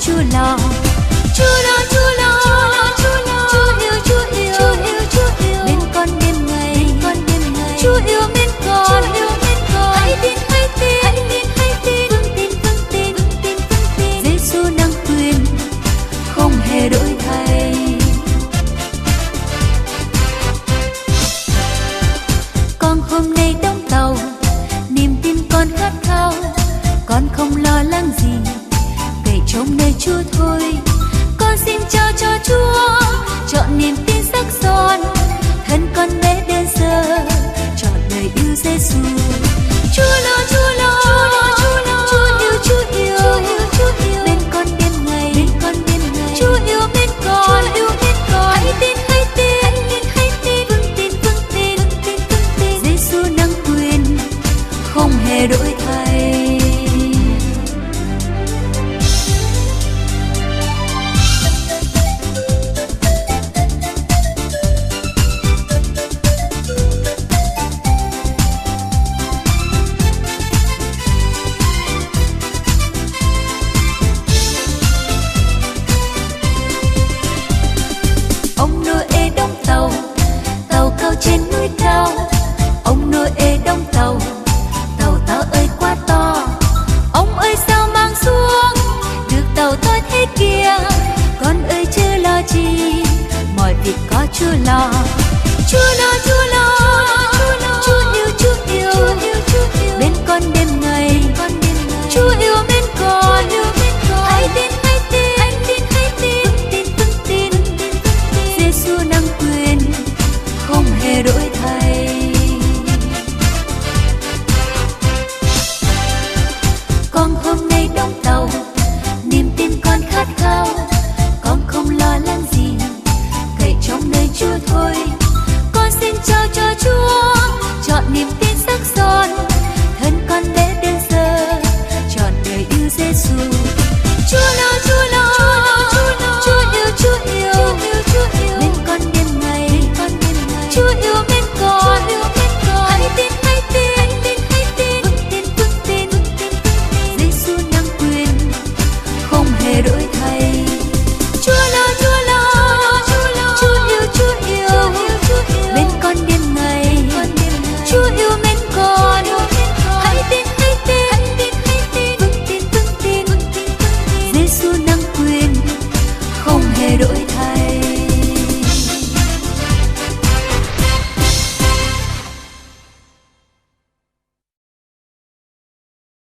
Chúa lo. Chúa lo, Chúa lo, Chúa yêu, Chúa yêu, Chúa yêu, Chúa yêu. Bên con đêm ngày, Chúa yêu bên con. Hãy tin, hãy tin, hãy tin, hãy tin. Vững tin, vững tin, vững tin, vững tin. Giêsu năng quyền, không hề đổi thay. Con hôm nay đóng tàu, niềm tin con khát khao. Con không lo lắng gì, cậy trông nơi Chúa thôi. Con xin trao cho Chúa chọn niềm tin sắc son. Thân con bé đến giờ chọn đời yêu Giêsu. Chúa lo, Chúa lo, Chúa lo, Chúa yêu, Chúa yêu, Chúa yêu. Bên con đêm ngày, Chúa yêu bên con. Hãy tin, hãy tin, hãy tin, hãy tin. Vững tin, vững tin, vững tin, vững tin. Giêsu năng quyền, không hề đổi thay. Ông Noe đóng tàu, tàu cao trên núi cao. Ông Noe đóng tàu, tàu tao ơi quá to. Ông ơi sao mang xuống được tàu tôi thế kia. Con ơi chưa lo chi, mọi việc có Chúa lo. Chúa lo,